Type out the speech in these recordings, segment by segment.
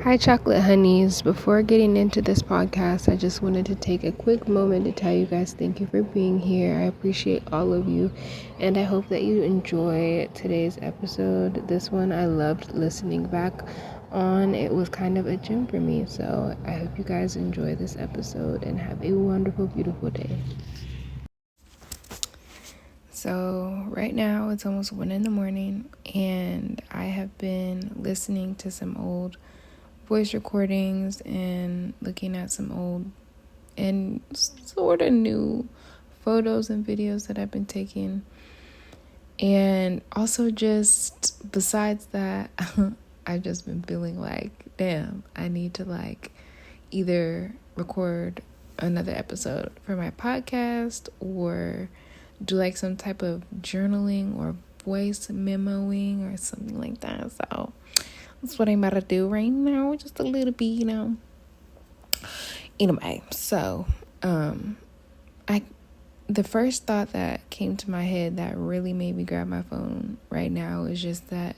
Hi, chocolate honeys. Before getting into this podcast, I just wanted to take a quick moment to tell you guys thank you for being here. I appreciate all of you, and I hope that you enjoy today's episode. This one I loved listening back on. It was kind of a gem for me, so I hope you guys enjoy this episode and have a wonderful, beautiful day. So, right now it's almost 1 in the morning, and I have been listening to some old voice recordings and looking at some old and sort of new photos and videos that I've been taking. And also, just besides that, I've just been feeling like, damn, I need to either record another episode for my podcast or do some type of journaling or voice memoing or something like that. So that's what I'm about to do right now, just a little bit, Anyway, so the first thought that came to my head that really made me grab my phone right now is just that,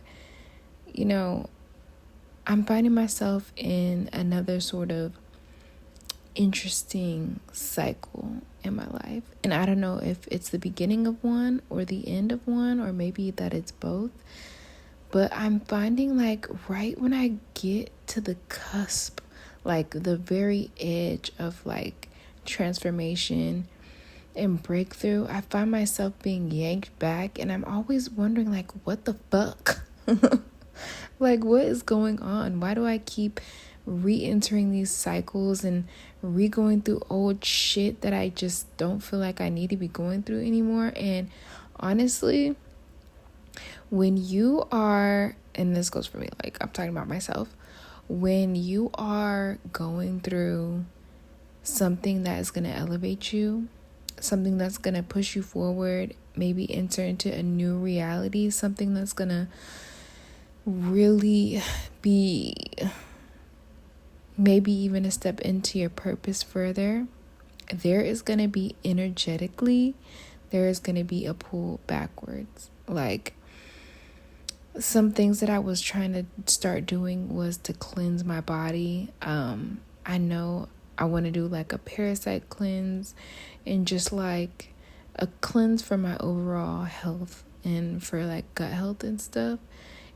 I'm finding myself in another sort of interesting cycle in my life. And I don't know if it's the beginning of one or the end of one, or maybe that it's both. But I'm finding right when I get to the cusp, the very edge of transformation and breakthrough, I find myself being yanked back, and I'm always wondering what the fuck? What is going on? Why do I keep re-entering these cycles and re-going through old shit that I just don't feel like I need to be going through anymore? And honestly, when you are, and this goes for me, I'm talking about myself, when you are going through something that is going to elevate you, something that's going to push you forward, maybe enter into a new reality, something that's going to really be maybe even a step into your purpose further, there is going to be energetically, there is going to be a pull backwards. Some things that I was trying to start doing was to cleanse my body. I know I want to do a parasite cleanse and just a cleanse for my overall health and for gut health and stuff.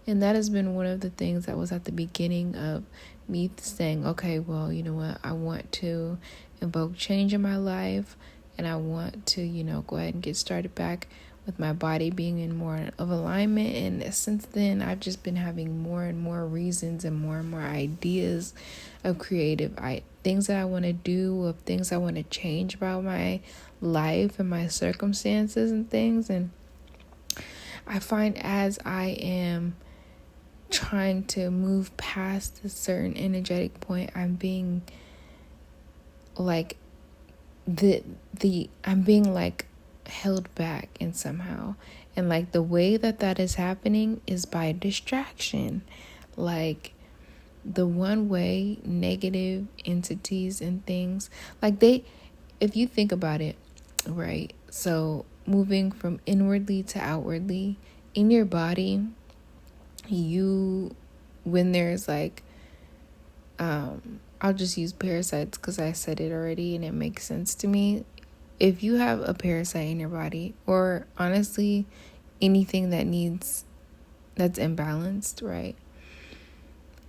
And that has been one of the things that was at the beginning of me saying, okay, well, you know what? I want to invoke change in my life, and I want to, go ahead and get started back with my body being in more of alignment. And since then, I've just been having more and more reasons and more ideas of creative things that I want to do, of things I want to change about my life and my circumstances and things. And I find as I am trying to move past a certain energetic point, I'm being I'm being held back in somehow. And the way that is happening is by distraction. The one way negative entities and things, if you think about it, right? So moving from inwardly to outwardly in your body, when there's I'll just use parasites because I said it already and it makes sense to me. If you have a parasite in your body, or honestly anything that's imbalanced, right,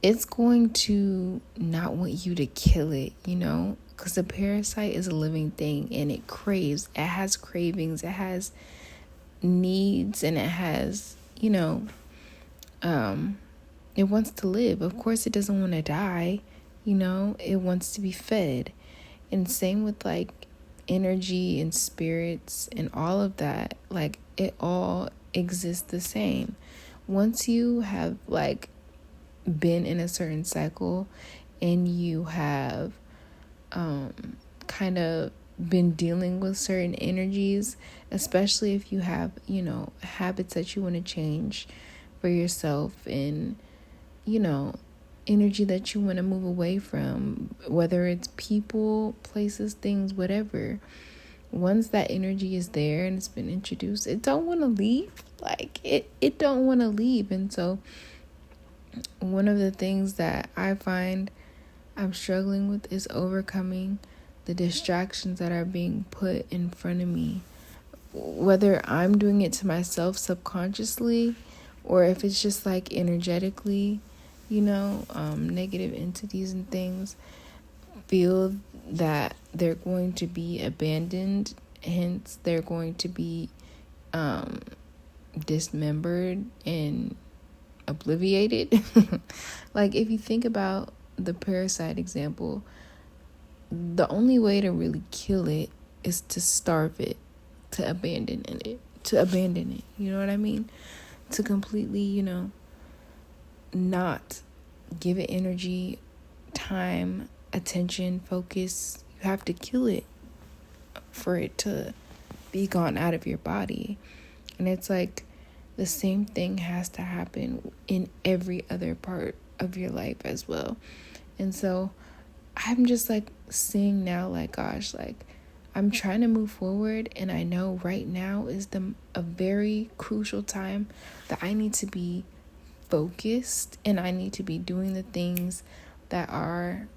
it's going to not want you to kill it, because the parasite is a living thing and it has cravings, it has needs, and it has, it wants to live. Of course, it doesn't want to die, it wants to be fed. And same with energy and spirits and all of that, it all exists the same. Once you have been in a certain cycle and you have kind of been dealing with certain energies, especially if you have habits that you want to change for yourself, and energy that you want to move away from, whether it's people, places, things, whatever. Once that energy is there and it's been introduced, it don't want to leave. It don't want to leave. And so one of the things that I find I'm struggling with is overcoming the distractions that are being put in front of me. Whether I'm doing it to myself subconsciously or if it's just like energetically, negative entities and things feel that they're going to be abandoned, hence they're going to be dismembered and obliviated. Like if you think about the parasite example, the only way to really kill it is to starve it, to abandon it. You know what I mean? To completely, not give it energy, time, attention, focus. You have to kill it for it to be gone out of your body. And it's like the same thing has to happen in every other part of your life as well. And so I'm just like seeing now, like, gosh, like I'm trying to move forward, and I know right now is a very crucial time that I need to be focused and I need to be doing the things that are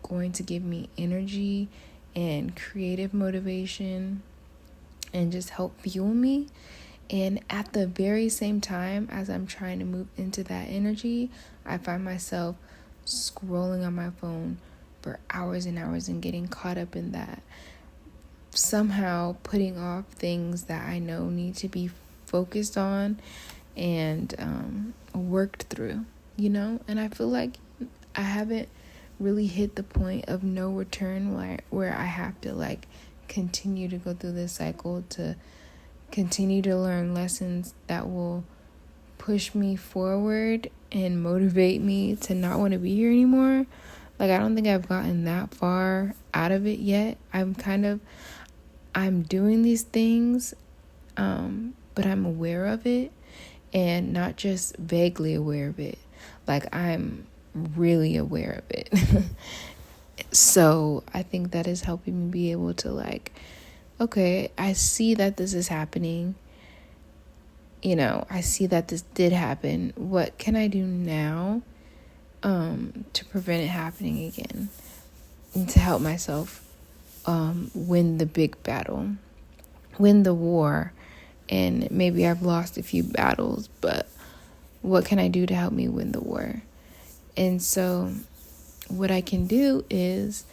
going to give me energy and creative motivation and just help fuel me. And at the very same time as I'm trying to move into that energy, I find myself scrolling on my phone for hours and hours and getting caught up in that. Somehow putting off things that I know need to be focused on and worked through, And I feel like I haven't really hit the point of no return where I have to like continue to go through this cycle, to continue to learn lessons that will push me forward and motivate me to not want to be here anymore. Like, I don't think I've gotten that far out of it yet. I'm doing these things, but I'm aware of it, and not just vaguely aware of it. Like, I'm really aware of it. So I think that is helping me be able to like, okay, I see that this is happening. I see that this did happen. What can I do now to prevent it happening again? And to help myself win the big battle, win the war. And maybe I've lost a few battles, but what can I do to help me win the war? And so what I can do is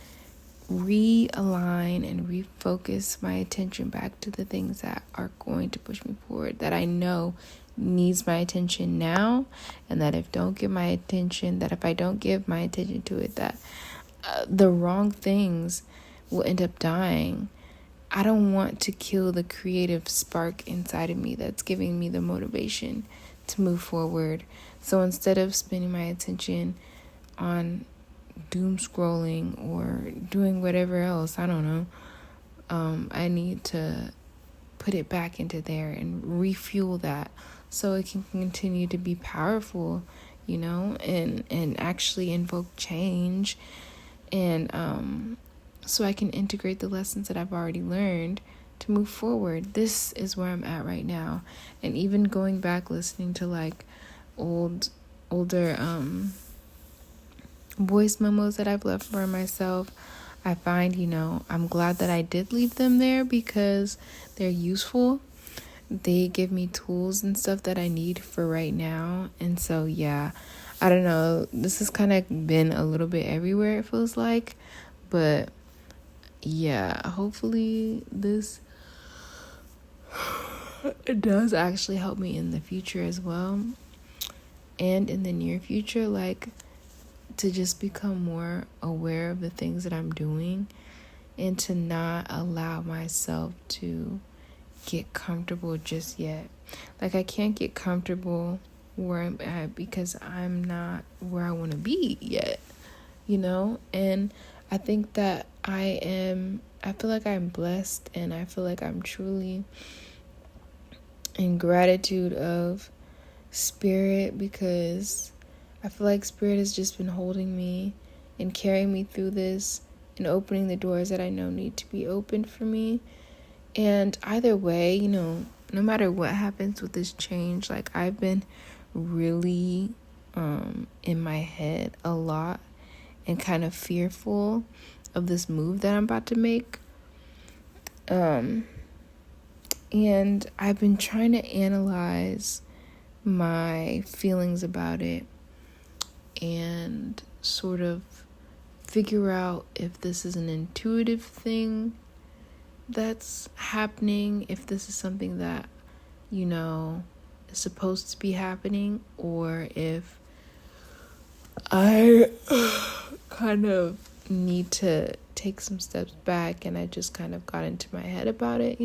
realign and refocus my attention back to the things that are going to push me forward, that I know needs my attention now, and that if I don't give my attention to it, that the wrong things will end up dying. I don't want to kill the creative spark inside of me that's giving me the motivation to move forward. So instead of spending my attention on doom scrolling or doing whatever else, I don't know, I need to put it back into there and refuel that so it can continue to be powerful, and actually invoke change, and so I can integrate the lessons that I've already learned to move forward. This is where I'm at right now. And even going back, listening to like older voice memos that I've left for myself, I find, I'm glad that I did leave them there because they're useful. They give me tools and stuff that I need for right now. And so, yeah, I don't know. This has kind of been a little bit everywhere, it feels like. But yeah, hopefully this it does actually help me in the future as well. And in the near future, like, to just become more aware of the things that I'm doing and to not allow myself to get comfortable just yet. Like, I can't get comfortable where I'm at because I'm not where I want to be yet, And I think that I feel like I'm blessed, and I feel like I'm truly in gratitude of spirit, because I feel like spirit has just been holding me and carrying me through this and opening the doors that I know need to be opened for me. And either way, no matter what happens with this change, like, I've been really in my head a lot and kind of fearful of this move that I'm about to make. And I've been trying to analyze my feelings about it and sort of figure out if this is an intuitive thing that's happening, if this is something that, is supposed to be happening, or if I kind of need to take some steps back and I just kind of got into my head about it.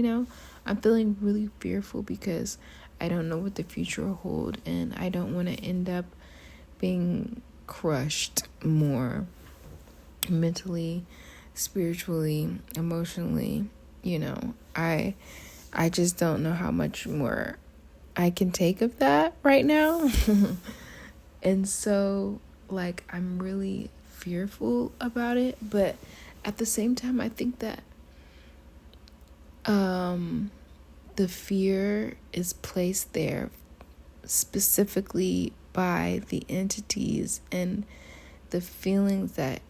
I'm feeling really fearful because I don't know what the future will hold, and I don't want to end up being crushed more mentally, spiritually, emotionally. I just don't know how much more I can take of that right now. And so, I'm really fearful about it, but at the same time, I think that the fear is placed there specifically by the entities and the feelings that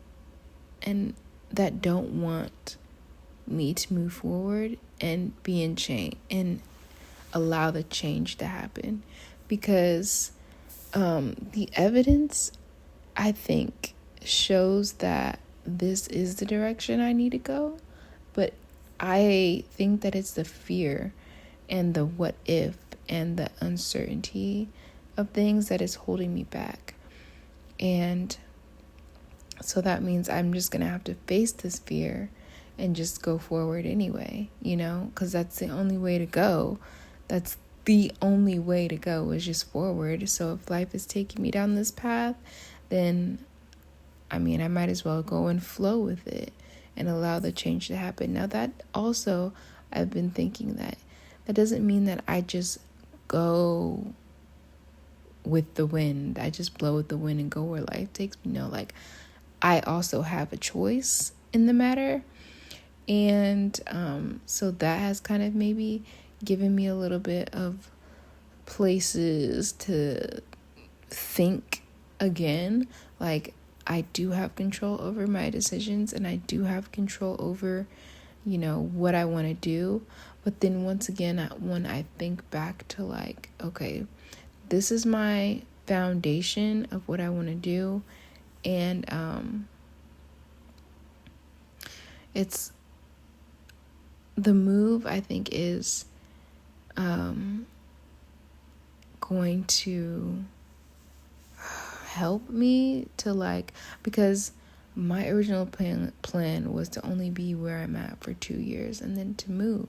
don't want me to move forward and be in change and allow the change to happen, because the evidence, I think, shows that this is the direction I need to go, but I think that it's the fear and the what if and the uncertainty of things that is holding me back. And so that means I'm just going to have to face this fear and just go forward anyway, because that's the only way to go. That's the only way to go, is just forward. So if life is taking me down this path, then, I might as well go and flow with it and allow the change to happen. Now, that also, I've been thinking that doesn't mean that I just go with the wind. I just blow with the wind and go where life takes me. No, I also have a choice in the matter. And so that has kind of maybe given me a little bit of places to think again. I do have control over my decisions, and I do have control over, what I want to do. But then once again, when I think back to okay, this is my foundation of what I want to do. And it's the move, I think, is going to help me to because my original plan was to only be where I'm at for 2 years and then to move.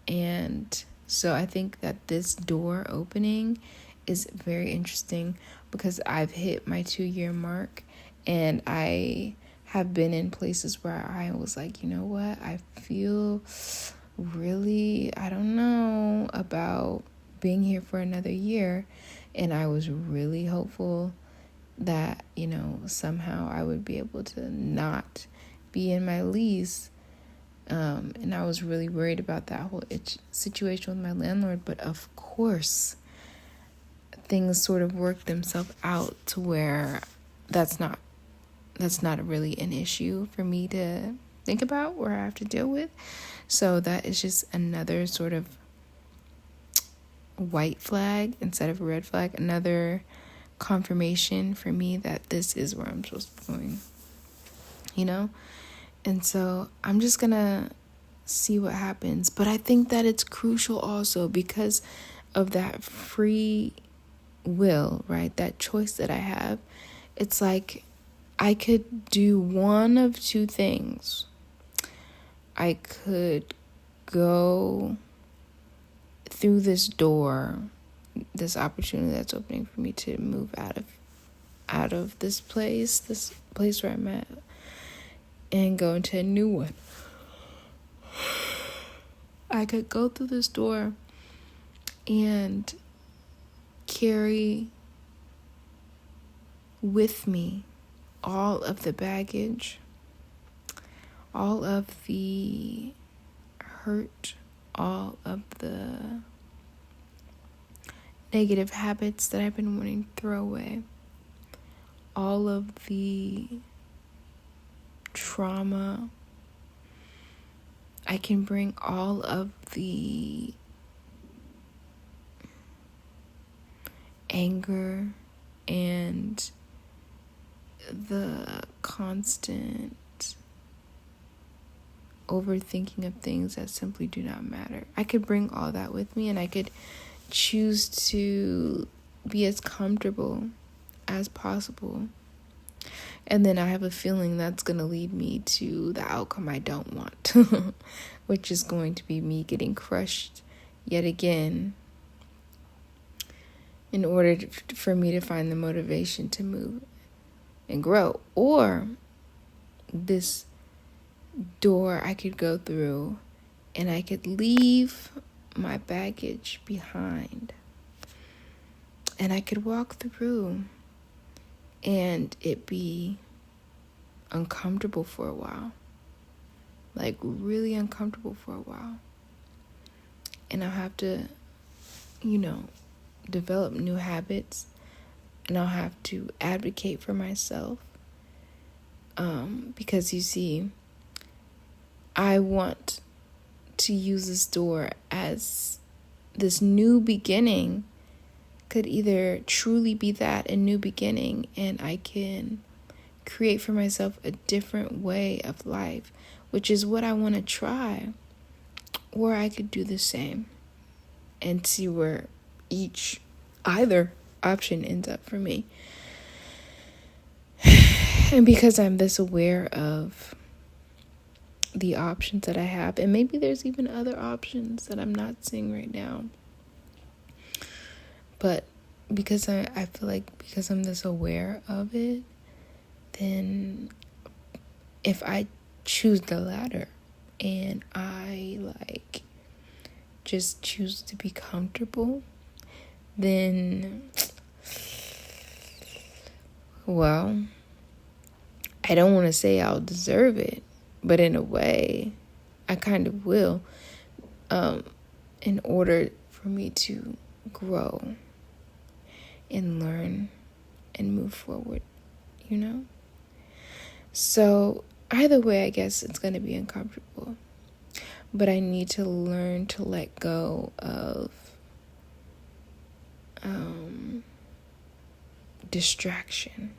And so I think that this door opening is very interesting, because I've hit my 2-year mark, and I have been in places where I was like, you know what, I feel really, I don't know about being here for another year. And I was really hopeful that, somehow I would be able to not be in my lease. And I was really worried about that whole situation with my landlord. But of course, things sort of worked themselves out to where that's not really an issue for me to think about or I have to deal with. So that is just another sort of white flag instead of a red flag, another confirmation for me that this is where I'm supposed to be going, And so I'm just gonna see what happens. But I think that it's crucial also because of that free will, right? That choice that I have. It's I could do one of two things. I could go through this door, this opportunity that's opening for me to move out of this place where I'm at, and go into a new one. I could go through this door and carry with me all of the baggage, all of the hurt, all of the negative habits that I've been wanting to throw away, all of the trauma. I can bring all of the anger and the constant overthinking of things that simply do not matter. I could bring all that with me, and I could choose to be as comfortable as possible. And then I have a feeling that's going to lead me to the outcome I don't want, which is going to be me getting crushed yet again in order for me to find the motivation to move and grow. Or this door I could go through and I could leave my baggage behind and I could walk through and it be uncomfortable for a while, like really uncomfortable for a while, and I'll have to develop new habits, and I'll have to advocate for myself, because you see, I want to use this door as this new beginning could either truly be that, a new beginning, and I can create for myself a different way of life, which is what I want to try, or I could do the same and see where either option ends up for me. And because I'm this aware of the options that I have, and maybe there's even other options that I'm not seeing right now, but because I feel like because I'm this aware of it, then if I choose the latter and I just choose to be comfortable, then, well, I don't want to say I'll deserve it, but in a way, I kind of will, in order for me to grow and learn and move forward, So either way, I guess it's going to be uncomfortable, but I need to learn to let go of distraction.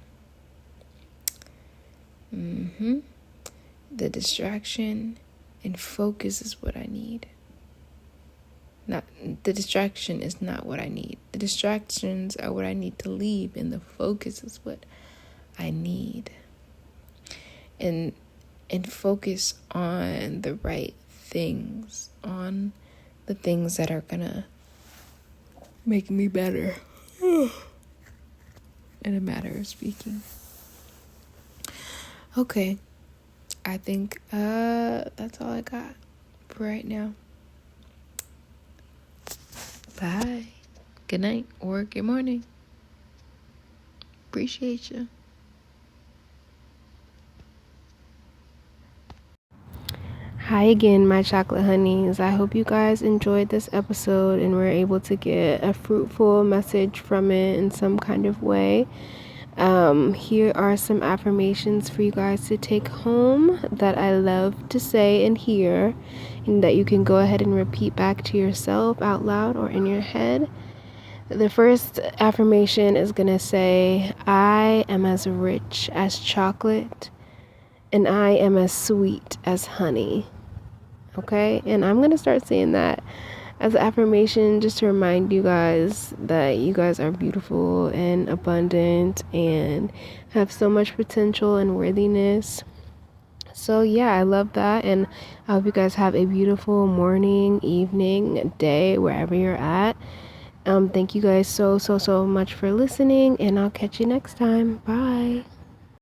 The distraction and focus is what I need. The distraction is not what I need. The distractions are what I need to leave, and the focus is what I need. And focus on the right things, on the things that are gonna make me better, in a matter of speaking. Okay, I think that's all I got for right now. Bye. Good night or good morning. Appreciate you. Hi again, my chocolate honeys. I hope you guys enjoyed this episode and were able to get a fruitful message from it in some kind of way. Here are some affirmations for you guys to take home that I love to say and hear, and that you can go ahead and repeat back to yourself out loud or in your head. The first affirmation is going to say, I am as rich as chocolate and I am as sweet as honey. Okay? And I'm going to start saying that as an affirmation just to remind you guys that you guys are beautiful and abundant and have so much potential and worthiness. So yeah, I love that, and I hope you guys have a beautiful morning, evening, day, wherever you're at. Thank you guys so much for listening, and I'll catch you next time. Bye.